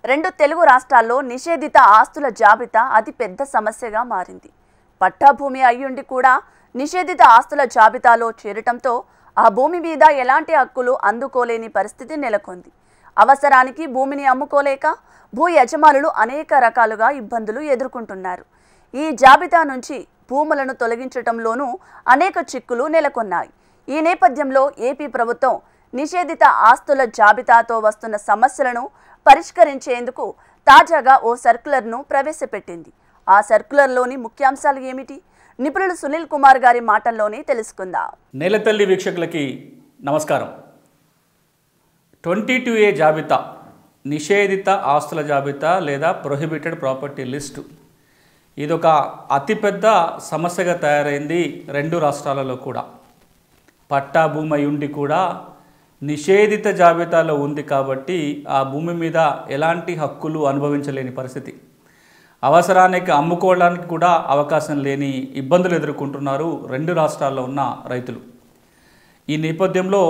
రెండు తెలుగు రాష్ట్రాల్లో నిషేధిత ఆస్తుల జాబితా అతి పెద్ద సమస్యగా మారింది. పట్టా భూమి అయ్యుండి కూడా నిషేధిత ఆస్తుల జాబితాలో చేరటంతో ఆ భూమి మీద ఎలాంటి హక్కులు అందుకోలేని పరిస్థితి నెలకొంది. అవసరానికి భూమిని అమ్ముకోలేక భూ యజమానులు అనేక రకాలుగా ఇబ్బందులు ఎదుర్కొంటున్నారు. ఈ జాబితా నుంచి భూములను తొలగించటంలోనూ అనేక చిక్కులు నెలకొన్నాయి. ఈ నేపథ్యంలో ఏపీ ప్రభుత్వం నిషేధిత ఆస్తుల జాబితాతో వస్తున్న సమస్యలను పరిష్కరించేందుకు తాజాగా ఓ సర్క్యులర్ను ప్రవేశపెట్టింది. ఆ సర్క్యులర్లోని ముఖ్యాంశాలు ఏమిటి? నిపుణులు సునీల్ కుమార్ గారి మాటల్లోనే తెలుసుకుందాం. నేలతల్లి వీక్షకులకి నమస్కారం. 22A జాబితా, నిషేధిత ఆస్తుల జాబితా లేదా ప్రొహిబిటెడ్ ప్రాపర్టీ లిస్టు, ఇదొక అతిపెద్ద సమస్యగా తయారైంది రెండు రాష్ట్రాలలో కూడా. పట్టా భూమి అయి ఉండి కూడా నిషేధిత జాబితాలో ఉంది కాబట్టి ఆ భూమి మీద ఎలాంటి హక్కులు అనుభవించలేని పరిస్థితి, అవసరానికి అమ్ముకోవడానికి కూడా అవకాశం లేని ఇబ్బందులు ఎదుర్కొంటున్నారు రెండు రాష్ట్రాల్లో ఉన్న రైతులు. ఈ నేపథ్యంలో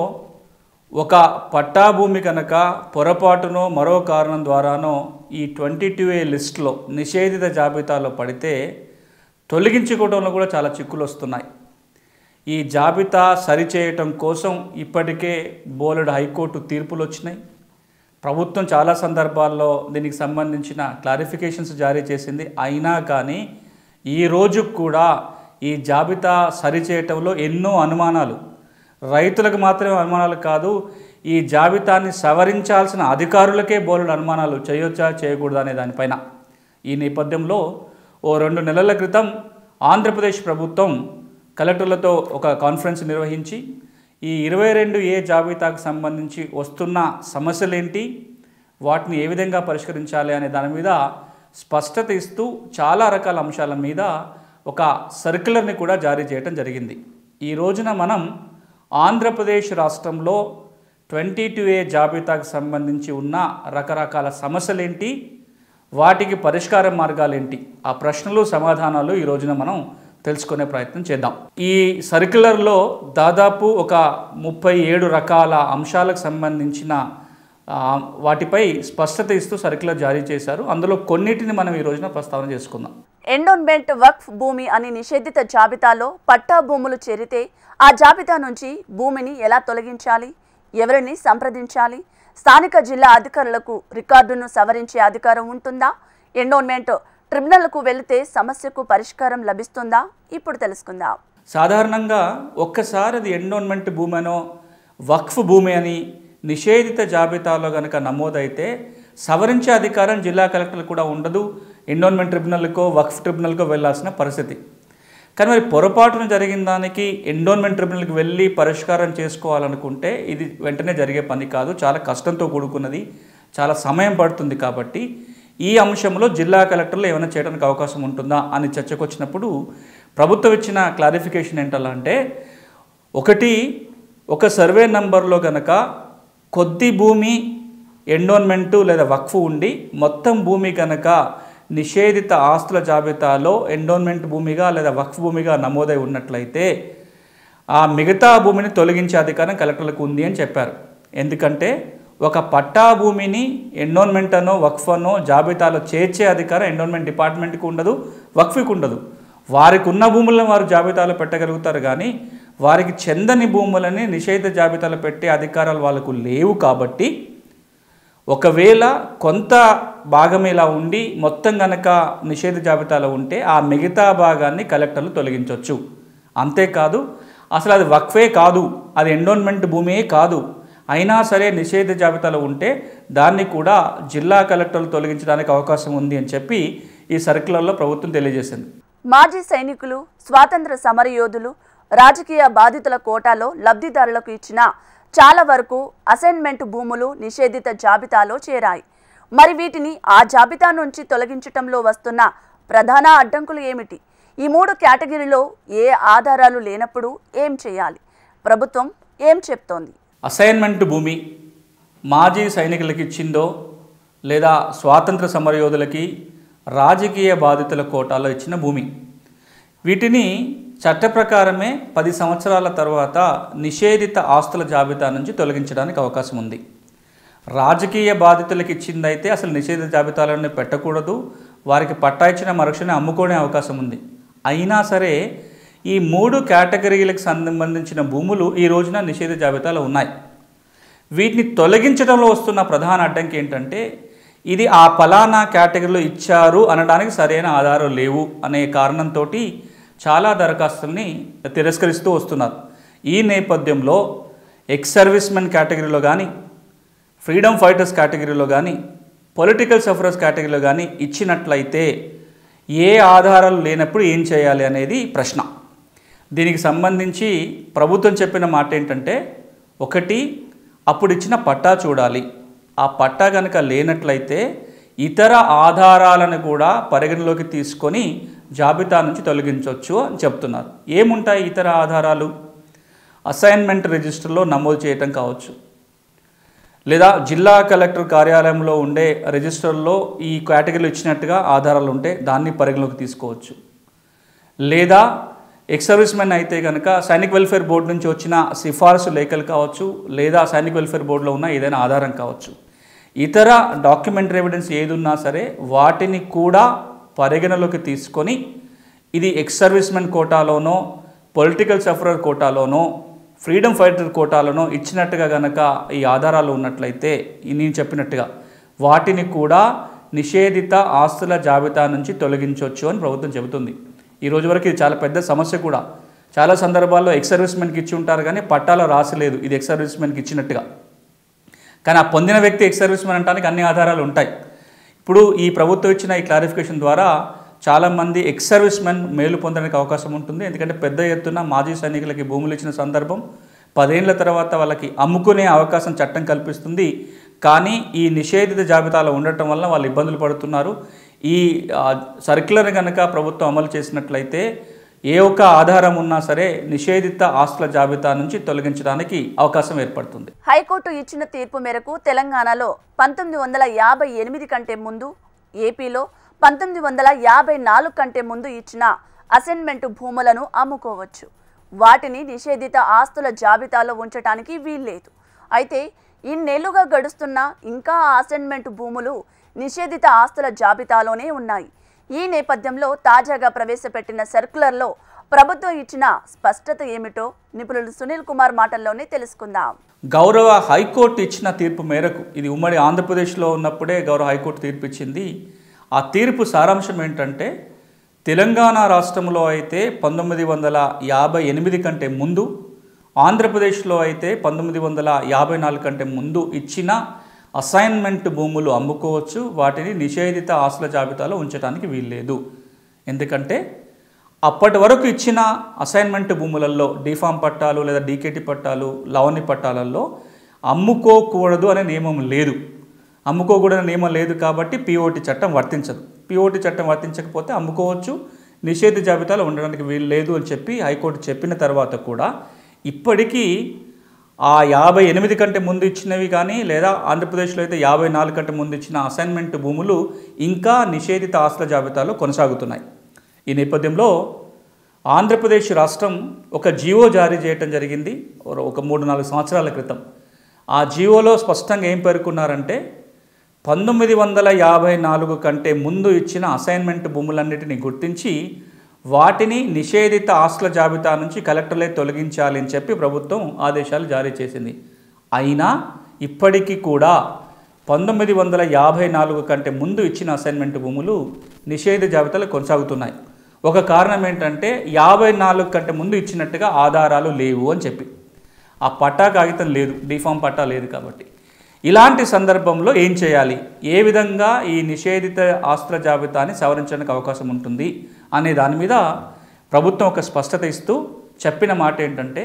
ఒక పట్టా భూమి కనుక పొరపాటునో మరో కారణం ద్వారానో ఈ 22A లిస్టులో నిషేధిత జాబితాలో పడితే తొలగించుకోవడంలో కూడా చాలా చిక్కులు వస్తున్నాయి. ఈ జాబితా సరిచేయటం కోసం ఇప్పటికే బోలెడు హైకోర్టు తీర్పులు వచ్చినాయి. ప్రభుత్వం చాలా సందర్భాల్లో దీనికి సంబంధించిన క్లారిఫికేషన్స్ జారీ చేసింది. అయినా కానీ ఈ రోజు కూడా ఈ జాబితా సరిచేయటంలో ఎన్నో అనుమానాలు, రైతులకు మాత్రమే అనుమానాలు కాదు, ఈ జాబితాని సవరించాల్సిన అధికారులకే బోలెడు అనుమానాలు, చేయొచ్చా చేయకూడదా అనే దానిపైన. ఈ నేపథ్యంలో ఓ 2 నెలల క్రితం ఆంధ్రప్రదేశ్ ప్రభుత్వం కలెక్టర్లతో ఒక కాన్ఫరెన్స్ నిర్వహించి ఈ 22A జాబితాకు సంబంధించి వస్తున్న సమస్యలేంటి, వాటిని ఏ విధంగా పరిష్కరించాలి అనే దాని మీద స్పష్టత ఇస్తూ చాలా రకాల అంశాల మీద ఒక సర్క్యులర్ని కూడా జారీ చేయడం జరిగింది. ఈ రోజున మనం ఆంధ్రప్రదేశ్ రాష్ట్రంలో 22A జాబితాకు సంబంధించి ఉన్న రకరకాల సమస్యలేంటి, వాటికి పరిష్కార మార్గాలేంటి, ఆ ప్రశ్నలు సమాధానాలు ఈ రోజున మనం తెలుసుకునే ప్రయత్నం చేద్దాం. ఈ సర్క్యులర్లో దాదాపు ఒక 37 రకాల అంశాలకు సంబంధించిన వాటిపై స్పష్టత ఇస్తూ సర్క్యులర్ జారీ చేశారు. అందులో కొన్నిటిని మనం ఈ రోజున ప్రస్తావన చేసుకుందాం. ఎండోన్మెంట్ వక్ఫ్ భూమి అని నిషేధిత జాబితాలో పట్టా భూములు చేరితే ఆ జాబితా నుంచి భూమిని ఎలా తొలగించాలి, ఎవరిని సంప్రదించాలి, స్థానిక జిల్లా అధికారులకు రికార్డును సవరించే అధికారం ఉంటుందా, ఎండోన్మెంట్ ట్రిబ్యునల్కు వెళితే సమస్యకు పరిష్కారం లభిస్తుందా, ఇప్పుడు తెలుసుకుందాం. సాధారణంగా ఒక్కసారి అది ఎండోన్మెంట్ భూమి అనో వక్ఫ్ భూమి అని నిషేధిత జాబితాలో కనుక నమోదైతే సవరించే అధికారం జిల్లా కలెక్టర్లకు కూడా ఉండదు. ఎండోన్మెంట్ ట్రిబ్యునల్కో వక్ఫ్ ట్రిబ్యునల్కో వెళ్ళాల్సిన పరిస్థితి. కానీ మరి పొరపాటున జరిగిన దానికి ఎండోన్మెంట్ ట్రిబ్యునల్కి వెళ్ళి పరిష్కారం చేసుకోవాలనుకుంటే ఇది వెంటనే జరిగే పని కాదు, చాలా కష్టంతో కూడుకున్నది, చాలా సమయం పడుతుంది. కాబట్టి ఈ అంశంలో జిల్లా కలెక్టర్లు ఏమైనా చేయడానికి అవకాశం ఉంటుందా అని చర్చకు వచ్చినప్పుడు ప్రభుత్వం ఇచ్చిన క్లారిఫికేషన్ ఏంటంటే, ఒక సర్వే నంబర్లో కనుక కొద్ది భూమి ఎండోన్మెంటు లేదా వక్ఫ్ ఉండి మొత్తం భూమి కనుక నిషేధిత ఆస్తుల జాబితాలో ఎండోన్మెంట్ భూమిగా లేదా వక్ఫ్ భూమిగా నమోదై ఉన్నట్లయితే ఆ మిగతా భూమిని తొలగించే అధికారం కలెక్టర్లకు ఉంది అని చెప్పారు. ఎందుకంటే ఒక పట్టా భూమిని ఎండోన్మెంట్ అనో వక్ఫ్ అనో జాబితాలో చేర్చే అధికారం ఎండోన్మెంట్ డిపార్ట్మెంట్కి ఉండదు, వక్ఫ్కి ఉండదు. వారికి ఉన్న భూములను వారు జాబితాలో పెట్టగలుగుతారు, కానీ వారికి చెందని భూములని నిషేధిత జాబితాలో పెట్టే అధికారాలు వాళ్ళకు లేవు. కాబట్టి ఒకవేళ కొంత భాగం ఇలా ఉండి మొత్తం కనుక నిషేధ జాబితాలో ఉంటే ఆ మిగతా భాగాన్ని కలెక్టర్లు తొలగించవచ్చు. అంతేకాదు, అసలు అది వక్ఫే కాదు, అది ఎండోన్మెంట్ భూమే కాదు, అయినా సరే నిషేధ జాబితాలో ఉంటే దాన్ని కూడా జిల్లా కలెక్టర్లు తొలగించడానికి అవకాశం ఉంది అని చెప్పి ఈ సర్క్యులర్లో ప్రభుత్వం తెలియజేసింది. మాజీ సైనికులు, స్వాతంత్ర సమరయోధులు, రాజకీయ బాధితుల కోటాలో లబ్ధిదారులకు ఇచ్చిన చాలా వరకు అసైన్మెంట్ భూములు నిషేధిత జాబితాలో చేరాయి. మరి వీటిని ఆ జాబితా నుంచి తొలగించటంలో వస్తున్న ప్రధాన అడ్డంకులు ఏమిటి? ఈ 3 కేటగిరీలో ఏ ఆధారాలు లేనప్పుడు ఏం చేయాలి? ప్రభుత్వం ఏం చెప్తోంది? అసైన్మెంట్ భూమి మాజీ సైనికులకి ఇచ్చిందో లేదా స్వాతంత్ర సమరయోధులకి, రాజకీయ బాధితుల కోటాలో ఇచ్చిన భూమి, వీటిని చట్ట ప్రకారమే 10 సంవత్సరాల తర్వాత నిషేధిత ఆస్తుల జాబితా నుంచి తొలగించడానికి అవకాశం ఉంది. రాజకీయ బాధితులకు ఇచ్చిందైతే అసలు నిషేధిత జాబితాలను పెట్టకూడదు, వారికి పట్టా ఇచ్చిన మరుక్షణం అమ్ముకునే అవకాశం ఉంది. అయినా సరే ఈ 3 కేటగిరీలకు సంబంధించిన భూములు ఈ రోజున నిషేధిత జాబితాలో ఉన్నాయి. వీటిని తొలగించడంలో వస్తున్న ప్రధాన అడ్డంకి ఏంటంటే ఇది ఆ ఫలానా కేటగిరీలో ఇచ్చారు అనడానికి సరైన ఆధారాలు లేవు అనే కారణంతో చాలా దరఖాస్తుల్ని తిరస్కరిస్తూ వస్తున్నారు. ఈ నేపథ్యంలో ఎక్స్ సర్వీస్ మెన్ కేటగిరీలో కానీ, ఫ్రీడమ్ ఫైటర్స్ కేటగిరీలో కానీ, పొలిటికల్ సఫరర్స్ కేటగిరీలో కానీ ఇచ్చినట్లయితే ఏ ఆధారాలు లేనప్పుడు ఏం చేయాలి అనేది ప్రశ్న. దీనికి సంబంధించి ప్రభుత్వం చెప్పిన మాట ఏంటంటే, ఒకటి అప్పుడు ఇచ్చిన పట్టా చూడాలి, ఆ పట్టా కనుక లేనట్లయితే ఇతర ఆధారాలను కూడా పరిగణలోకి తీసుకొని జాబితా నుంచి తొలగించవచ్చు అని చెప్తున్నారు. ఏముంటాయి ఇతర ఆధారాలు? అసైన్మెంట్ రిజిస్టర్లో నమోదు చేయటం కావచ్చు, లేదా జిల్లా కలెక్టర్ కార్యాలయంలో ఉండే రిజిస్టర్లో ఈ కేటగిరీలో ఇచ్చినట్టుగా ఆధారాలు ఉంటే దాన్ని పరిగణలోకి తీసుకోవచ్చు. లేదా ఎక్స్ సర్వీస్ మెన్ అయితే కనుక సైనిక్ వెల్ఫేర్ బోర్డు నుంచి వచ్చిన సిఫార్సు లేఖలు కావచ్చు, లేదా సైనిక్ వెల్ఫేర్ బోర్డులో ఉన్న ఏదైనా ఆధారం కావచ్చు. ఇతర డాక్యుమెంటరీ ఎవిడెన్స్ ఏది ఉన్నా సరే వాటిని కూడా పరిగణలోకి తీసుకొని ఇది ఎక్స్ సర్వీస్ మెన్ కోటాలోనో, పొలిటికల్ సఫరర్ కోటాలోనో, ఫ్రీడమ్ ఫైటర్ కోటాలోనో ఇచ్చినట్టుగా కనుక ఈ ఆధారాలు ఉన్నట్లయితే నేను చెప్పినట్టుగా వాటిని కూడా నిషేధిత ఆస్తుల జాబితా నుంచి తొలగించవచ్చు అని ప్రభుత్వం చెబుతుంది. ఈ రోజు వరకు ఇది చాలా పెద్ద సమస్య కూడా. చాలా సందర్భాల్లో ఎక్స్ సర్వీస్ మెన్కి ఇచ్చి ఉంటారు కానీ పట్టాలో రాసలేదు ఇది ఎక్స్ సర్వీస్ మెన్కి ఇచ్చినట్టుగా. కానీ ఆ పొందిన వ్యక్తి ఎక్స్ సర్వీస్ మెన్ అనడానికి అన్ని ఆధారాలు ఉంటాయి. ఇప్పుడు ఈ ప్రభుత్వం ఇచ్చిన ఈ క్లారిఫికేషన్ ద్వారా చాలామంది ఎక్స్ సర్వీస్ మెన్ మేలు పొందడానికి అవకాశం ఉంటుంది. ఎందుకంటే పెద్ద ఎత్తున మాజీ సైనికులకి భూములు ఇచ్చిన సందర్భం 10 ఏళ్ల తర్వాత వాళ్ళకి అమ్ముకునే అవకాశం చట్టం కల్పిస్తుంది. కానీ ఈ నిషేధిత జాబితాలో ఉండటం వల్ల వాళ్ళు ఇబ్బందులు పడుతున్నారు. ఈ సర్క్యులర్ కనుక ప్రభుత్వం అమలు చేసినట్లయితే ఏ ఒక్క ఆధారం ఉన్నా సరే నిషేధిత ఆస్తుల జాబితా నుంచి తొలగించడానికి అవకాశం ఏర్పడుతుంది. హైకోర్టు ఇచ్చిన తీర్పు మేరకు తెలంగాణలో 1958 కంటే ముందు, ఏపీలో 1954 కంటే ముందు ఇచ్చిన అసైన్మెంట్ భూములను అమ్ముకోవచ్చు. వాటిని నిషేధిత ఆస్తుల జాబితాలో ఉంచడానికి వీల్లేదు. అయితే ఇన్నేళ్లుగా గడుస్తున్నా ఇంకా ఆ అసైన్మెంట్ భూములు నిషేధిత ఆస్తుల జాబితాలోనే ఉన్నాయి. ఈ నేపథ్యంలో తాజాగా ప్రవేశపెట్టిన సర్క్యులర్లో ప్రభుత్వం ఇచ్చిన స్పష్టత ఏమిటో నిపుణులు సునీల్ కుమార్ మాటల్లోనే తెలుసుకుందాం. గౌరవ హైకోర్టు ఇచ్చిన తీర్పు మేరకు, ఇది ఉమ్మడి ఆంధ్రప్రదేశ్లో ఉన్నప్పుడే గౌరవ హైకోర్టు తీర్పు ఇచ్చింది. ఆ తీర్పు సారాంశం ఏంటంటే తెలంగాణ రాష్ట్రంలో అయితే 1958 కంటే ముందు, ఆంధ్రప్రదేశ్లో అయితే 1954 కంటే ముందు ఇచ్చిన అసైన్మెంట్ భూములు అమ్ముకోవచ్చు. వాటిని నిషేధిత ఆస్తుల జాబితాలో ఉంచడానికి వీల్లేదు. ఎందుకంటే అప్పటి వరకు ఇచ్చిన అసైన్మెంట్ భూములలో డిఫామ్ పట్టాలు లేదా డీకేటీ పట్టాలు, లవణి పట్టాలలో అమ్ముకోకూడదు అనే నియమం లేదు. అమ్ముకోకూడని నియమం లేదు కాబట్టి పిఓటి చట్టం వర్తించదు. పిఓటి చట్టం వర్తించకపోతే అమ్ముకోవచ్చు, నిషేధిత జాబితాలో ఉండడానికి వీలు లేదు అని చెప్పి హైకోర్టు చెప్పిన తర్వాత కూడా ఇప్పటికీ ఆ 58 కంటే ముందు ఇచ్చినవి కానీ, లేదా ఆంధ్రప్రదేశ్లో అయితే 54 కంటే ముందు ఇచ్చిన అసైన్మెంట్ భూములు ఇంకా నిషేధిత ఆస్తుల జాబితాలో కొనసాగుతున్నాయి. ఈ నేపథ్యంలో ఆంధ్రప్రదేశ్ రాష్ట్రం ఒక జీవో జారీ చేయడం జరిగింది ఒక 3-4 సంవత్సరాల క్రితం. ఆ జీవోలో స్పష్టంగా ఏం పేర్కొన్నారంటే 1954 కంటే ముందు ఇచ్చిన అసైన్మెంట్ భూములన్నిటిని గుర్తించి వాటిని నిషేధిత ఆస్తుల జాబితా నుంచి కలెక్టర్లే తొలగించాలి అని చెప్పి ప్రభుత్వం ఆదేశాలు జారీ చేసింది. అయినా ఇప్పటికీ కూడా 1954 కంటే ముందు ఇచ్చిన అసైన్మెంట్ భూములు నిషేధిత జాబితాలో కొనసాగుతున్నాయి. ఒక కారణం ఏంటంటే 54 కంటే ముందు ఇచ్చినట్టుగా ఆధారాలు లేవు అని చెప్పి, ఆ పట్టా కాగితం లేదు, డిఫామ్ పట్టా లేదు. కాబట్టి ఇలాంటి సందర్భంలో ఏం చేయాలి, ఏ విధంగా ఈ నిషేధిత ఆస్తుల జాబితాని సవరించడానికి అవకాశం ఉంటుంది అనే దాని మీద ప్రభుత్వం ఒక స్పష్టత ఇస్తూ చెప్పిన మాట ఏంటంటే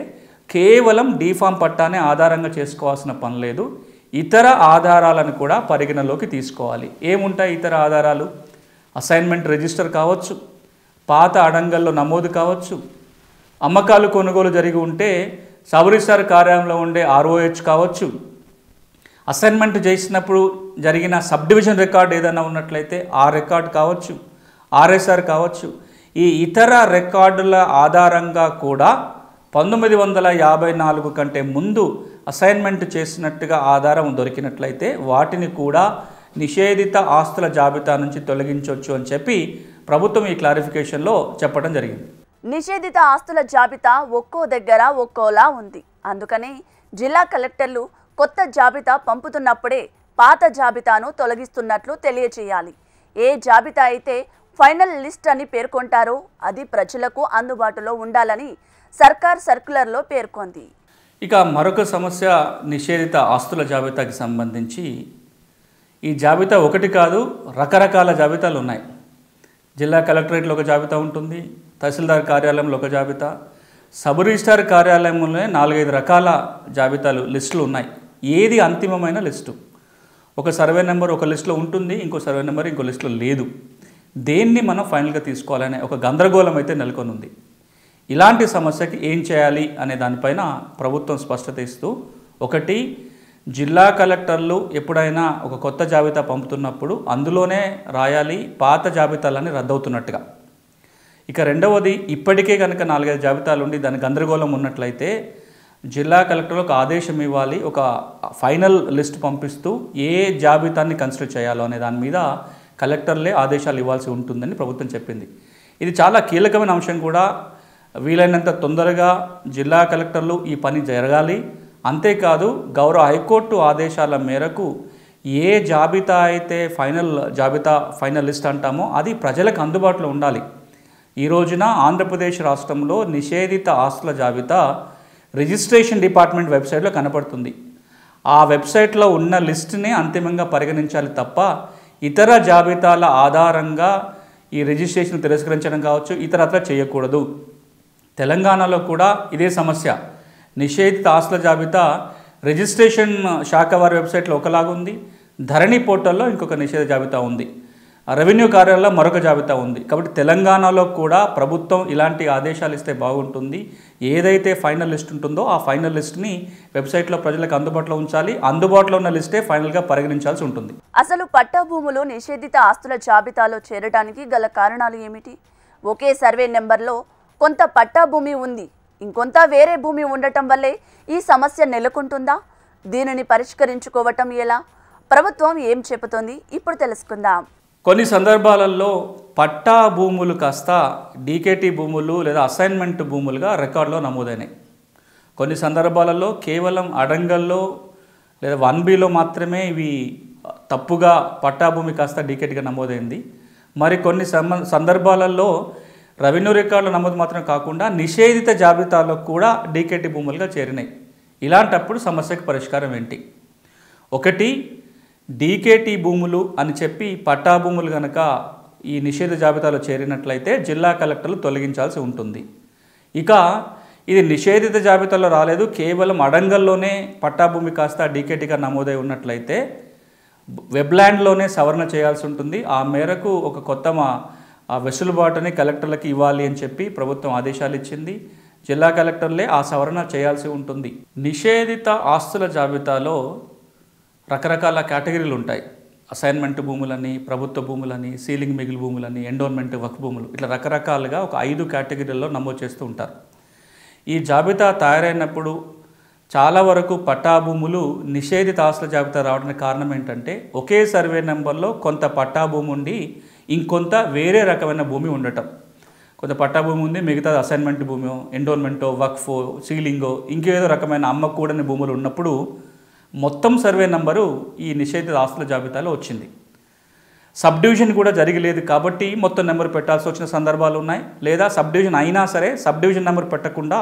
కేవలం డిఫామ్ పట్టానే ఆధారంగా చేసుకోవాల్సిన పని లేదు, ఇతర ఆధారాలను కూడా పరిగణలోకి తీసుకోవాలి. ఏముంటాయి ఇతర ఆధారాలు? అసైన్మెంట్ రిజిస్టర్ కావచ్చు, పాత అడంగల్లో నమోదు కావచ్చు, అమ్మకాలు కొనుగోలు జరిగి ఉంటే సబ్ రిజిస్ట్రార్ కార్యాలయంలో ఉండే ROH కావచ్చు, అసైన్మెంట్ చేసినప్పుడు జరిగిన సబ్ డివిజన్ రికార్డు ఏదైనా ఉన్నట్లయితే ఆ రికార్డు కావచ్చు, RSR కావచ్చు. ఈ ఇతర రికార్డుల ఆధారంగా కూడా 1954 కంటే ముందు అసైన్మెంట్ చేసినట్టుగా ఆధారం దొరికినట్లయితే వాటిని కూడా నిషేధిత ఆస్తుల జాబితా నుంచి తొలగించవచ్చు అని చెప్పి ప్రభుత్వం ఈ క్లారిఫికేషన్లో చెప్పడం జరిగింది. నిషేధిత ఆస్తుల జాబితా ఒక్కో దగ్గర ఒక్కోలా ఉంది. అందుకని జిల్లా కలెక్టర్లు కొత్త జాబితా పంపుతున్నప్పుడే పాత జాబితాను తొలగిస్తున్నట్లు తెలియచేయాలి. ఏ జాబితా అయితే ఫైనల్ లిస్ట్ అని పేర్కొంటారో అది ప్రజలకు అందుబాటులో ఉండాలని సర్కార్ సర్క్యులర్లో పేర్కొంది. ఇక మరొక సమస్య నిషేధిత ఆస్తుల జాబితాకి సంబంధించి ఈ జాబితా ఒకటి కాదు, రకరకాల జాబితాలు ఉన్నాయి. జిల్లా కలెక్టరేట్లో ఒక జాబితా ఉంటుంది, తహసీల్దార్ కార్యాలయంలో ఒక జాబితా, సబ్ రిజిస్ట్రార్ కార్యాలయంలోనే 4-5 రకాల జాబితాలు లిస్టులు ఉన్నాయి. ఏది అంతిమమైన లిస్టు? ఒక సర్వే నెంబర్ ఒక లిస్టులో ఉంటుంది, ఇంకో సర్వే నెంబర్ ఇంకో లిస్టులో లేదు. దేన్ని మనం ఫైనల్గా తీసుకోవాలనే ఒక గందరగోళం అయితే నెలకొని ఉంది. ఇలాంటి సమస్యకి ఏం చేయాలి అనే దానిపైన ప్రభుత్వం స్పష్టత ఇస్తూ, ఒకటి, జిల్లా కలెక్టర్లు ఎప్పుడైనా ఒక కొత్త జాబితా పంపుతున్నప్పుడు అందులోనే రాయాలి పాత జాబితాలన్నీ రద్దవుతున్నట్టుగా. ఇక రెండవది, ఇప్పటికే కనుక 4-5 జాబితాలు ఉండి దాని గందరగోళం ఉన్నట్లయితే జిల్లా కలెక్టర్ ఒక ఆదేశం ఇవ్వాలి, ఒక ఫైనల్ లిస్ట్ పంపిస్తూ ఏ జాబితాన్ని కన్సిడర్ చేయాలో అనే దాని మీద కలెక్టర్లే ఆదేశాలు ఇవ్వాల్సి ఉంటుందని ప్రభుత్వం చెప్పింది. ఇది చాలా కీలకమైన అంశం కూడా. వీలైనంత తొందరగా జిల్లా కలెక్టర్లు ఈ పని జరగాలి. అంతేకాదు, గౌరవ హైకోర్టు ఆదేశాల మేరకు ఏ జాబితా అయితే ఫైనల్ లిస్ట్ అంటామో అది ప్రజలకు అందుబాటులో ఉండాలి. ఈ రోజున ఆంధ్రప్రదేశ్ రాష్ట్రంలో నిషేధిత ఆస్తుల జాబితా రిజిస్ట్రేషన్ డిపార్ట్మెంట్ వెబ్సైట్లో కనపడుతుంది. ఆ వెబ్సైట్లో ఉన్న లిస్టుని అంతిమంగా పరిగణించాలి తప్ప ఇతర జాబితాల ఆధారంగా ఈ రిజిస్ట్రేషన్ తిరస్కరించడం కావచ్చు, ఇతరత్రా చేయకూడదు. తెలంగాణలో కూడా ఇదే సమస్య. నిషేధిత ఆస్తుల జాబితా రిజిస్ట్రేషన్ శాఖ వారి వెబ్సైట్లో ఒకలాగుంది, ధరణి పోర్టల్లో ఇంకొక నిషేధ జాబితా ఉంది, రెవెన్యూ కార్యాలయంలో మరొక జాబితా ఉంది. కాబట్టి తెలంగాణలో కూడా ప్రభుత్వం ఇలాంటి ఆదేశాలు ఇస్తే బాగుంటుంది. ఏదైతే ఫైనల్ లిస్ట్ ఉంటుందో ఆ ఫైనల్ లిస్ట్ని వెబ్సైట్లో ప్రజలకు అందుబాటులో ఉంచాలి. అందుబాటులో ఉన్న లిస్టే ఫైనల్గా పరిగణించాల్సి ఉంటుంది. అసలు పట్టా భూములు నిషేధిత ఆస్తుల జాబితాలో చేరడానికి గల కారణాలు ఏమిటి? ఒకే సర్వే నెంబర్లో కొంత పట్టా భూమి ఉంది, ఇంకొంత వేరే భూమి ఉండటం వల్లే ఈ సమస్య నెలకొంటుందా? దీనిని పరిష్కరించుకోవటం ఎలా? ప్రభుత్వం ఏం చెబుతోంది? ఇప్పుడు తెలుసుకుందాం. కొన్ని సందర్భాలలో పట్టా భూములు కాస్త డీకేటీ భూములు లేదా అసైన్మెంట్ భూములుగా రికార్డులో నమోదైనాయి. కొన్ని సందర్భాలలో కేవలం అడంగల్లో లేదా 1Bలో మాత్రమే ఇవి తప్పుగా పట్టా భూమి కాస్త డీకేటీగా నమోదైంది. మరి కొన్ని సందర్భాలలో రెవెన్యూ రికార్డుల నమోదు మాత్రం కాకుండా నిషేధిత జాబితాలో కూడా డీకేటీ భూములుగా చేరినాయి. ఇలాంటప్పుడు సమస్యకు పరిష్కారం ఏంటి? ఒకటి, డీకేటీ భూములు అని చెప్పి పట్టా భూములు కనుక ఈ నిషేధ జాబితాలో చేరినట్లయితే జిల్లా కలెక్టర్లు తొలగించాల్సి ఉంటుంది. ఇక ఇది నిషేధిత జాబితాలో రాలేదు, కేవలం అడంగల్లోనే పట్టా భూమి కాస్త డీకేటీగా నమోదై ఉన్నట్లయితే వెబ్లాండ్లోనే సవరణ చేయాల్సి ఉంటుంది. ఆ మేరకు ఒక కొత్త వెసులుబాటుని కలెక్టర్లకు ఇవ్వాలి అని చెప్పి ప్రభుత్వం ఆదేశాలు ఇచ్చింది. జిల్లా కలెక్టర్లే ఆ సవరణ చేయాల్సి ఉంటుంది. నిషేధిత ఆస్తుల జాబితాలో రకరకాల కేటగిరీలు ఉంటాయి. అసైన్మెంట్ భూములని, ప్రభుత్వ భూములని, సీలింగ్ మిగిలి భూములని, ఎండోన్మెంట్ వక్ భూములు, ఇట్లా రకరకాలుగా ఒక 5 కేటగిరీల్లో నమోదు చేస్తూ ఉంటారు. ఈ జాబితా తయారైనప్పుడు చాలా వరకు పట్టా భూములు నిషేధిత ఆస్తుల జాబితా రావడానికి కారణం ఏంటంటే ఒకే సర్వే నెంబర్లో కొంత పట్టా భూమి ఉండి ఇంకొంత వేరే రకమైన భూమి ఉండటం. కొంత పట్టా భూమి ఉంది, మిగతాది అసైన్మెంట్ భూమి, ఎండోన్మెంటో, వక్ఫో, సీలింగో, ఇంకేదో రకమైన అమ్మకూడని భూములు ఉన్నప్పుడు మొత్తం సర్వే నంబరు ఈ నిషేధిత ఆస్తుల జాబితాలో వచ్చింది. సబ్ డివిజన్ కూడా జరగలేదు కాబట్టి మొత్తం నెంబర్ పెట్టాల్సి వచ్చిన సందర్భాలు ఉన్నాయి. లేదా సబ్ డివిజన్ అయినా సరే సబ్ డివిజన్ నెంబర్ పెట్టకుండా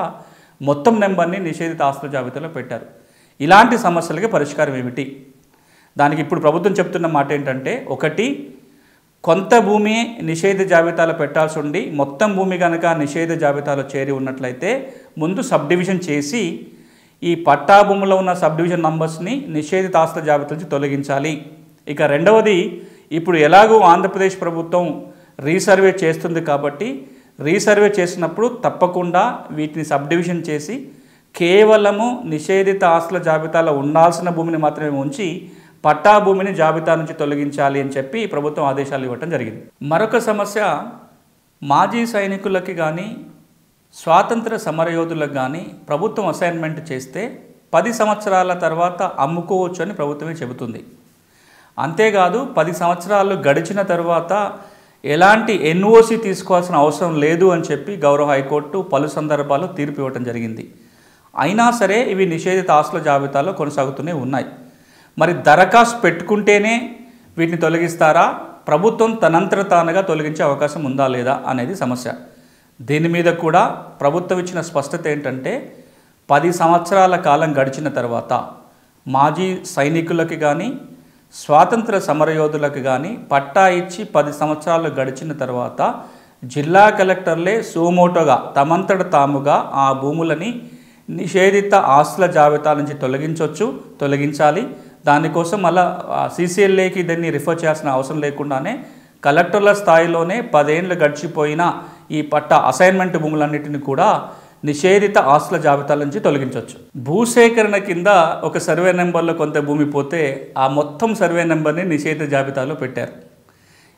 మొత్తం నెంబర్ని నిషేధిత ఆస్తుల జాబితాలో పెట్టారు. ఇలాంటి సమస్యలకి పరిష్కారం ఏమిటి? దానికి ఇప్పుడు ప్రభుత్వం చెప్తున్న మాట ఏంటంటే, ఒకటి, కొంత భూమి నిషేధ జాబితాలో పెట్టాల్సి ఉండి మొత్తం భూమి కనుక నిషేధ జాబితాలో చేరి ఉన్నట్లయితే ముందు సబ్ డివిజన్ చేసి ఈ పట్టా భూములో ఉన్న సబ్ డివిజన్ నంబర్స్ని నిషేధిత ఆస్తుల జాబితా నుంచి తొలగించాలి. ఇక రెండవది, ఇప్పుడు ఎలాగో ఆంధ్రప్రదేశ్ ప్రభుత్వం రీసర్వే చేస్తుంది కాబట్టి రీసర్వే చేసినప్పుడు తప్పకుండా వీటిని సబ్ డివిజన్ చేసి కేవలము నిషేధిత ఆస్తుల జాబితాలో ఉండాల్సిన భూమిని మాత్రమే ఉంచి పట్టా భూమిని జాబితా నుంచి తొలగించాలి అని చెప్పి ప్రభుత్వం ఆదేశాలు ఇవ్వటం జరిగింది. మరొక సమస్య, మాజీ సైనికులకి కానీ స్వాతంత్ర సమరయోధులకు కానీ ప్రభుత్వం అసైన్మెంట్ చేస్తే 10 సంవత్సరాల తర్వాత అమ్ముకోవచ్చు అని ప్రభుత్వమే చెబుతుంది. అంతేకాదు 10 సంవత్సరాలు గడిచిన తర్వాత ఎలాంటి ఎన్ఓసి తీసుకోవాల్సిన అవసరం లేదు అని చెప్పి గౌరవ హైకోర్టు పలు సందర్భాల్లో తీర్పు ఇవ్వడం జరిగింది. అయినా సరే ఇవి నిషేధిత ఆస్తుల జాబితాలో కొనసాగుతూనే ఉన్నాయి. మరి దరఖాస్తు పెట్టుకుంటేనే వీటిని తొలగిస్తారా, ప్రభుత్వం తనంతట తానుగా తొలగించే అవకాశం ఉందా లేదా అనేది సమస్య. దీని మీద కూడా ప్రభుత్వం ఇచ్చిన స్పష్టత ఏంటంటే 10 సంవత్సరాల కాలం గడిచిన తర్వాత మాజీ సైనికులకి కానీ స్వాతంత్ర సమరయోధులకు కానీ పట్టా ఇచ్చి 10 సంవత్సరాలు గడిచిన తర్వాత జిల్లా కలెక్టర్లే సుమోటోగా తమంతట తాముగా ఆ భూములని నిషేధిత ఆస్తుల జాబితా నుంచి తొలగించాలి. దానికోసం మళ్ళీ సీసీఎల్ఏకి దీన్ని రిఫర్ చేయాల్సిన అవసరం లేకుండానే కలెక్టర్ల స్థాయిలోనే 10 ఏళ్ళు గడిచిపోయిన ఈ పట్టా అసైన్మెంట్ భూములన్నిటిని కూడా నిషేధిత ఆస్తుల జాబితాల నుంచి తొలగించవచ్చు. భూసేకరణ కింద ఒక సర్వే నెంబర్లో కొంత భూమి పోతే ఆ మొత్తం సర్వే నెంబర్ని నిషేధిత జాబితాలో పెట్టారు.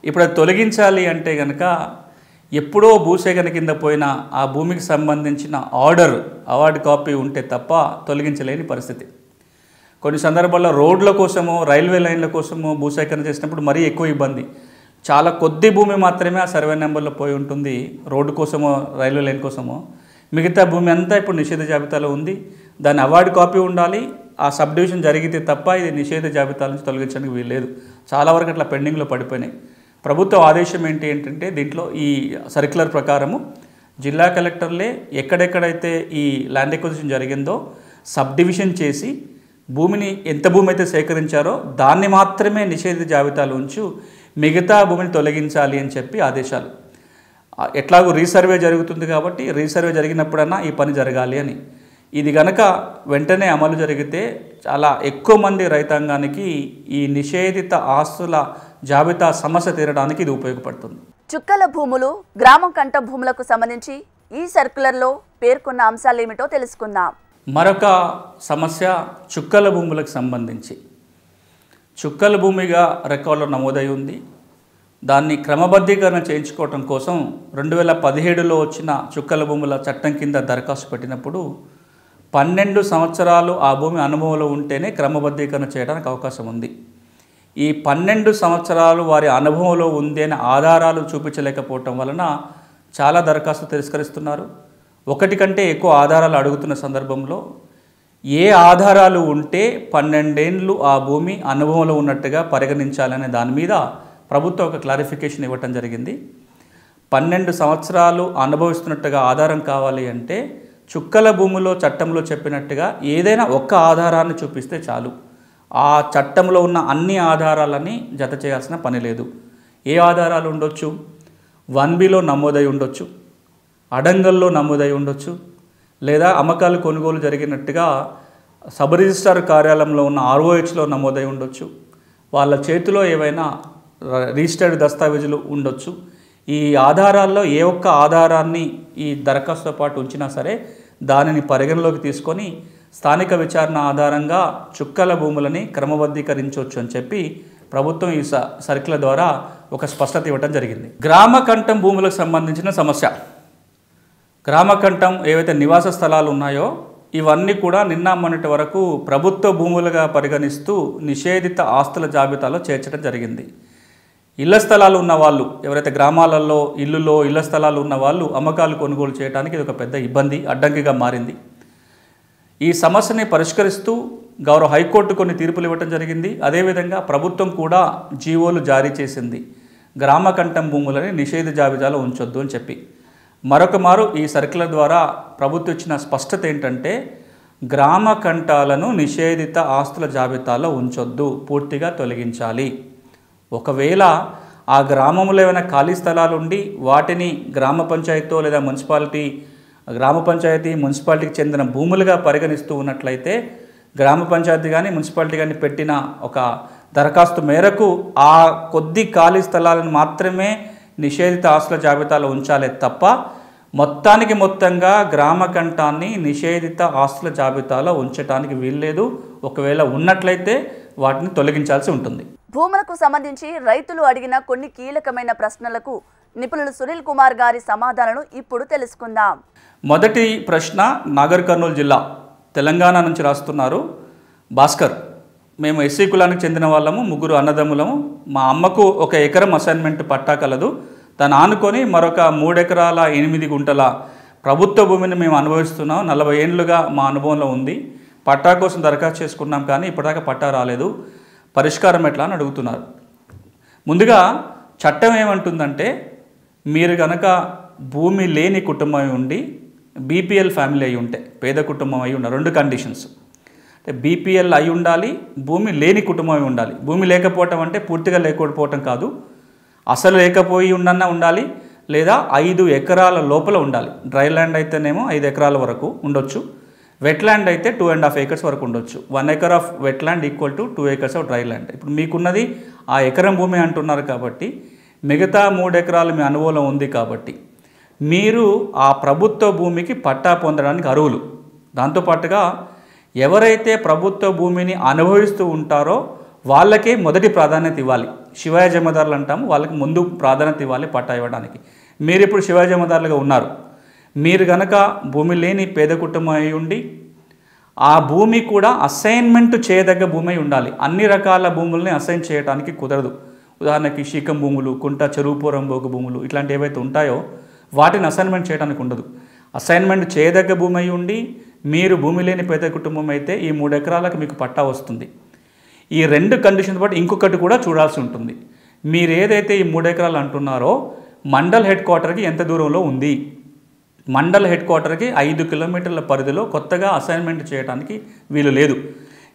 ఇప్పుడు అది తొలగించాలి అంటే కనుక ఎప్పుడో భూసేకరణ కింద పోయిన ఆ భూమికి సంబంధించిన అవార్డు కాపీ ఉంటే తప్ప తొలగించలేని పరిస్థితి. కొన్ని సందర్భాల్లో రోడ్ల కోసమో రైల్వే లైన్ల కోసమో భూసేకరణ చేసినప్పుడు మరీ ఎక్కువ ఇబ్బంది. చాలా కొద్ది భూమి మాత్రమే ఆ సర్వే నెంబర్లో పోయి ఉంటుంది, రోడ్డు కోసమో రైల్వే లైన్ కోసమో. మిగతా భూమి అంతా ఇప్పుడు నిషేధ జాబితాలో ఉంది. దాని అవార్డు కాపీ ఉండాలి. ఆ సబ్ డివిజన్ జరిగితే తప్ప ఇది నిషేధ జాబితాల నుంచి తొలగించడానికి వీల్లేదు. చాలా వరకు అట్లా పెండింగ్లో పడిపోయినాయి. ప్రభుత్వ ఆదేశం ఏంటంటే దీంట్లో ఈ సర్క్యులర్ ప్రకారము జిల్లా కలెక్టర్లే ఎక్కడెక్కడైతే ఈ ల్యాండ్ ఎక్విజిషన్ జరిగిందో సబ్ డివిజన్ చేసి భూమిని ఎంత భూమి అయితే సేకరించారో దాన్ని మాత్రమే నిషేధిత జాబితాలో ఉంచు, మిగతా భూమిని తొలగించాలి అని చెప్పి ఆదేశాలు. ఎట్లాగూ రీసర్వే జరుగుతుంది కాబట్టి రీసర్వే జరిగినప్పుడన్నా ఈ పని జరగాలి అని. ఇది గనక వెంటనే అమలు జరిగితే చాలా ఎక్కువ మంది రైతాంగానికి ఈ నిషేధిత ఆస్తుల జాబితా సమస్య తీరడానికి ఇది ఉపయోగపడుతుంది. చుక్కల భూములు, గ్రామం కంట భూములకు సంబంధించి ఈ సర్క్యులర్లో పేర్కొన్న అంశాలేమిటో తెలుసుకుందాం. మరొక సమస్య చుక్కల భూములకు సంబంధించి. చుక్కల భూమిగా రికార్డులో నమోదై ఉంది. దాన్ని క్రమబద్ధీకరణ చేయించుకోవటం కోసం 2017లో వచ్చిన చుక్కల భూముల చట్టం కింద దరఖాస్తు పెట్టినప్పుడు 12 సంవత్సరాలు ఆ భూమి అనుభవంలో ఉంటేనే క్రమబద్ధీకరణ చేయడానికి అవకాశం ఉంది. ఈ 12 సంవత్సరాలు వారి అనుభవంలో ఉంది అనే ఆధారాలు చూపించలేకపోవటం వలన చాలా దరఖాస్తు తిరస్కరిస్తున్నారు. ఒకటి కంటే ఎక్కువ ఆధారాలు అడుగుతున్న సందర్భంలో ఏ ఆధారాలు ఉంటే 12 ఏళ్ళు ఆ భూమి అనుభవంలో ఉన్నట్టుగా పరిగణించాలనే దాని మీద ప్రభుత్వం ఒక క్లారిఫికేషన్ ఇవ్వటం జరిగింది. 12 సంవత్సరాలు అనుభవిస్తున్నట్టుగా ఆధారం కావాలి అంటే చుక్కల భూమిలో చట్టంలో చెప్పినట్టుగా ఏదైనా ఒక్క ఆధారాన్ని చూపిస్తే చాలు. ఆ చట్టంలో ఉన్న అన్ని ఆధారాలని జత చేయాల్సిన పని లేదు. ఏ ఆధారాలు ఉండొచ్చు? 1బిలో నమోదై ఉండొచ్చు, అడంగల్లో నమోదై ఉండొచ్చు, లేదా అమ్మకాలు కొనుగోలు జరిగినట్టుగా సబ్ రిజిస్ట్రార్ కార్యాలయంలో ఉన్న ROHలో నమోదై ఉండొచ్చు, వాళ్ళ చేతిలో ఏవైనా రిజిస్టర్డ్ దస్తావేజులు ఉండొచ్చు. ఈ ఆధారాల్లో ఏ ఒక్క ఆధారాన్ని ఈ దరఖాస్తుతో పాటు ఉంచినా సరే దానిని పరిగణలోకి తీసుకొని స్థానిక విచారణ ఆధారంగా చుక్కల భూములని క్రమబద్ధీకరించవచ్చు అని చెప్పి ప్రభుత్వం ఈ సర్క్యులర్ ద్వారా ఒక స్పష్టత ఇవ్వడం జరిగింది. గ్రామ కంఠం భూములకు సంబంధించిన సమస్య. గ్రామ కంఠం ఏవైతే నివాస స్థలాలు ఉన్నాయో ఇవన్నీ కూడా నిన్న మొన్నటి వరకు ప్రభుత్వ భూములుగా పరిగణిస్తూ నిషేధిత ఆస్తుల జాబితాలో చేర్చడం జరిగింది. ఇళ్ల స్థలాలు ఉన్న వాళ్ళు ఎవరైతే గ్రామాలలో ఇళ్ల స్థలాలు ఉన్న వాళ్ళు అమ్మకాలు కొనుగోలు చేయడానికి ఇది ఒక పెద్ద ఇబ్బంది, అడ్డంకిగా మారింది. ఈ సమస్యని పరిష్కరిస్తూ గౌరవ హైకోర్టు కొన్ని తీర్పులు ఇవ్వడం జరిగింది. అదేవిధంగా ప్రభుత్వం కూడా జీవోలు జారీ చేసింది, గ్రామ కంఠం భూములని నిషేధ జాబితాలో ఉంచొద్దు అని చెప్పి. మరొక మారు ఈ సర్క్యులర్ ద్వారా ప్రభుత్వం ఇచ్చిన స్పష్టత ఏంటంటే గ్రామ కంఠాలను నిషేధిత ఆస్తుల జాబితాలో ఉంచొద్దు, పూర్తిగా తొలగించాలి. ఒకవేళ ఆ గ్రామంలో ఏమైనా ఖాళీ స్థలాలు ఉండి వాటిని గ్రామ పంచాయతీతో లేదా మున్సిపాలిటీకి చెందిన భూములుగా పరిగణిస్తూ ఉన్నట్లయితే గ్రామ పంచాయతీ కానీ మున్సిపాలిటీ కానీ పెట్టిన ఒక దరఖాస్తు మేరకు ఆ కొద్ది ఖాళీ స్థలాలను మాత్రమే నిషేధిత ఆస్తుల జాబితాలో ఉంచాలే తప్ప మొత్తంగా గ్రామ కంఠాన్ని నిషేధిత ఆస్తుల జాబితాలో ఉంచడానికి వీల్లేదు. ఒకవేళ ఉన్నట్లయితే వాటిని తొలగించాల్సి ఉంటుంది. భూములకు సంబంధించి రైతులు అడిగిన కొన్ని కీలకమైన ప్రశ్నలకు నిపుణులు సునీల్ కుమార్ గారి సమాధానాలను ఇప్పుడు తెలుసుకుందాం. మొదటి ప్రశ్న, నాగర్ కర్నూలు జిల్లా తెలంగాణ నుంచి రాస్తున్నారు భాస్కర్. మేము ఎస్సీ కులానికి చెందిన వాళ్ళము, 3 అన్నదమ్ములము. మా అమ్మకు 1 ఎకరం అసైన్మెంట్ పట్టా కలదు. దాన్ని ఆనుకొని మరొక 3 ఎకరాల 8 గుంటల ప్రభుత్వ భూమిని మేము అనుభవిస్తున్నాం. 40 ఏళ్ళుగా మా అనుభవంలో ఉంది. పట్టా కోసం దరఖాస్తు చేసుకున్నాం, కానీ ఇప్పటిదాకా పట్టా రాలేదు. పరిష్కారం ఎట్లా అని అడుగుతున్నారు. ముందుగా చట్టం ఏమంటుందంటే, మీరు కనుక భూమి లేని కుటుంబం ఉండి బీపీఎల్ ఫ్యామిలీ అయి ఉంటే, పేద కుటుంబం అయి ఉండాలి. 2 కండిషన్స్. అంటే బీపీఎల్ అయి ఉండాలి, భూమి లేని కుటుంబం అయి ఉండాలి. భూమి లేకపోవటం అంటే పూర్తిగా లేకపోవటం కాదు, అసలు లేకపోయి ఉండన్నా ఉండాలి, లేదా 5 ఎకరాల లోపల ఉండాలి. డ్రై ల్యాండ్ అయితేనేమో 5 ఎకరాల వరకు ఉండొచ్చు, వెట్ ల్యాండ్ అయితే 2.5 acres వరకు ఉండొచ్చు. 1 acre of wet land equal to 2 acres of dry land. ఇప్పుడు మీకున్నది ఆ ఎకరం భూమి అంటున్నారు కాబట్టి, మిగతా 3 ఎకరాలు మీ అనుభవంలో ఉంది కాబట్టి మీరు ఆ ప్రభుత్వ భూమికి పట్టా పొందడానికి అర్హులు. దాంతోపాటుగా ఎవరైతే ప్రభుత్వ భూమిని అనుభవిస్తూ ఉంటారో వాళ్ళకే మొదటి ప్రాధాన్యత ఇవ్వాలి. శివాయ జమదారులు అంటాము, వాళ్ళకి ముందు ప్రాధాన్యత ఇవ్వాలి పట్టా ఇవ్వడానికి. మీరు ఇప్పుడు శివాయ జమదారులుగా ఉన్నారు. మీరు కనుక భూమి లేని పేద కుటుంబం అయి ఉండి ఆ భూమి కూడా అసైన్మెంట్ చేయదగ్గ భూమి అయి ఉండాలి. అన్ని రకాల భూముల్ని అసైన్ చేయడానికి కుదరదు. ఉదాహరణకి శీకం భూములు, కుంట చెరువు పోరంబోకు భూములు ఇట్లాంటి ఏవైతే ఉంటాయో వాటిని అసైన్మెంట్ చేయడానికి ఉండదు. అసైన్మెంట్ చేయదగ్గ భూమి అయి ఉండి మీరు భూమి లేని పేద కుటుంబం అయితే ఈ 3 ఎకరాలకు మీకు పట్టా వస్తుంది. ఈ 2 కండిషన్స్ బట్టి ఇంకొకటి కూడా చూడాల్సి ఉంటుంది. మీరు ఏదైతే ఈ 3 ఎకరాలు అంటున్నారో మండల్ హెడ్ క్వార్టర్కి ఎంత దూరంలో ఉంది? మండల్ హెడ్ క్వార్టర్కి 5 కిలోమీటర్ల పరిధిలో కొత్తగా అసైన్మెంట్ చేయడానికి వీలు లేదు.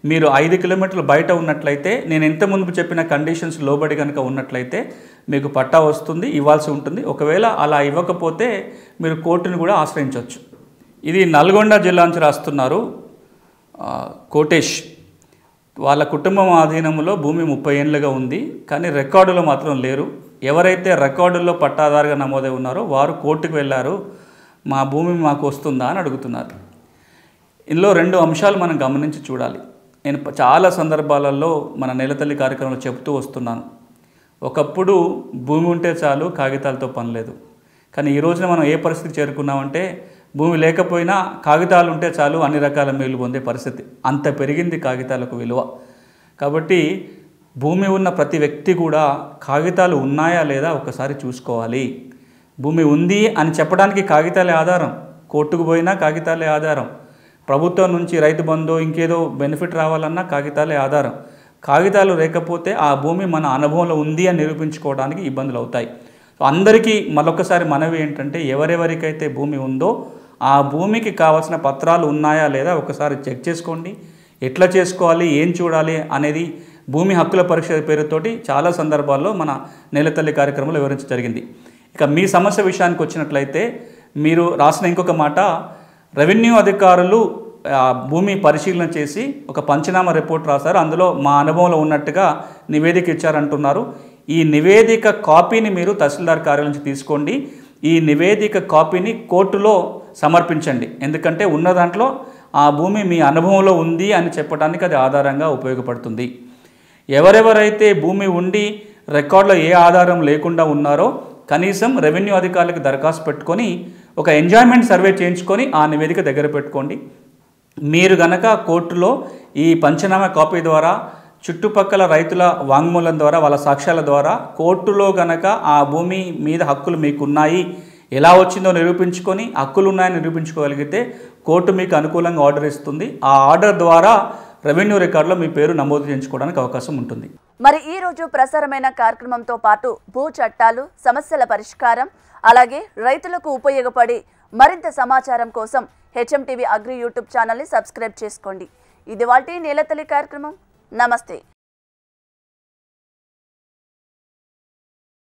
మీరు 5 కిలోమీటర్లు బయట ఉన్నట్లయితే, నేను ఇంతకుముందు చెప్పిన కండిషన్స్ లోబడి కనుక ఉన్నట్లయితే మీకు పట్టా వస్తుంది, ఇవ్వాల్సి ఉంటుంది. ఒకవేళ అలా ఇవ్వకపోతే మీరు కోర్టును కూడా ఆశ్రయించవచ్చు. ఇది నల్గొండ జిల్లా నుంచి రాస్తున్నారు కోటేష్. వాళ్ళ కుటుంబం ఆధీనంలో భూమి 30 ఏళ్ళుగా ఉంది, కానీ రికార్డులో మాత్రం లేరు. ఎవరైతే రికార్డుల్లో పట్టాదారుగా నమోదై ఉన్నారో వారు కోర్టుకు వెళ్ళారు, మా భూమి మాకు వస్తుందా అని అడుగుతున్నారు. ఇందులో 2 అంశాలు మనం గమనించి చూడాలి. నేను చాలా సందర్భాలలో మన నేలతల్లి కార్యక్రమంలో చెప్తూ వస్తున్నాను. ఒకప్పుడు భూమి ఉంటే చాలు, కాగితాలతో పని లేదు. కానీ ఈ రోజున మనం ఏ పరిస్థితికి చేరుకున్నామంటే, భూమి లేకపోయినా కాగితాలు ఉంటే చాలు, అన్ని రకాల మేలు పొందే పరిస్థితి. అంత పెరిగింది కాగితాలకు విలువ. కాబట్టి భూమి ఉన్న ప్రతి వ్యక్తి కూడా కాగితాలు ఉన్నాయా లేదా ఒకసారి చూసుకోవాలి. భూమి ఉంది అని చెప్పడానికి కాగితాలే ఆధారం, కోర్టుకు పోయినా కాగితాలే ఆధారం, ప్రభుత్వం నుంచి రైతు బంధు ఇంకేదో బెనిఫిట్ రావాలన్నా కాగితాలే ఆధారం. కాగితాలు లేకపోతే ఆ భూమి మన అనుభవంలో ఉంది అని నిరూపించుకోవడానికి ఇబ్బందులు అవుతాయి. అందరికీ మరొకసారి మనవి ఏంటంటే, ఎవరెవరికైతే భూమి ఉందో ఆ భూమికి కావాల్సిన పత్రాలు ఉన్నాయా లేదా ఒకసారి చెక్ చేసుకోండి. ఎట్లా చేసుకోవాలి, ఏం చూడాలి అనేది భూమి హక్కుల పరీక్ష పేరుతోటి చాలా సందర్భాల్లో మన నేలతల్లి కార్యక్రమంలో వివరించడం జరిగింది. ఇక మీ సమస్య విషయానికి వచ్చినట్లయితే, మీరు రాసిన ఇంకొక మాట, రెవెన్యూ అధికారులు భూమి పరిశీలన చేసి ఒక పంచనామా రిపోర్ట్ రాశారు, అందులో మా అనుభవంలో ఉన్నట్టుగా నివేదిక ఇచ్చారంటున్నారు. ఈ నివేదిక కాపీని మీరు తహసీల్దార్ కార్యాలయం నుంచి తీసుకోండి. ఈ నివేదిక కాపీని కోర్టులో సమర్పించండి. ఎందుకంటే ఉన్న దాంట్లో ఆ భూమి మీ అనుభవంలో ఉంది అని చెప్పడానికి అది ఆధారంగా ఉపయోగపడుతుంది. ఎవరెవరైతే భూమి ఉండి రికార్డులో ఏ ఆధారం లేకుండా ఉన్నారో కనీసం రెవెన్యూ అధికారులకు దరఖాస్తు పెట్టుకొని ఒక ఎంజాయ్మెంట్ సర్వే చేయించుకొని ఆ నివేదిక దగ్గర పెట్టుకోండి. మీరు గనక కోర్టులో ఈ పంచనామా కాపీ ద్వారా, చుట్టుపక్కల రైతుల వాంగ్మూలం ద్వారా, వాళ్ళ సాక్ష్యాల ద్వారా కోర్టులో గనక ఆ భూమి మీద హక్కులు మీకున్నాయి, ఎలా వచ్చిందో నిరూపించుకొని హక్కులు ఉన్నాయని నిరూపించుకోగలిగితే కోర్టు మీకు అనుకూలంగా ఆర్డర్ ఇస్తుంది. ఆ ఆర్డర్ ద్వారా రెవెన్యూ రికార్డులో మీ పేరు నమోదు చేయించుకోవడానికి అవకాశం ఉంటుంది. మరి ఈ రోజు ప్రసారమైన కార్యక్రమంతో పాటు భూ చట్టాలు, సమస్యల పరిష్కారం, అలాగే రైతులకు ఉపయోగపడి మరింత సమాచారం కోసం హెచ్ఎం టీవీ అగ్రి యూట్యూబ్ ఛానల్ని సబ్స్క్రైబ్ చేసుకోండి. ఇది వాటి నేలతల్లి కార్యక్రమం. నమస్తే.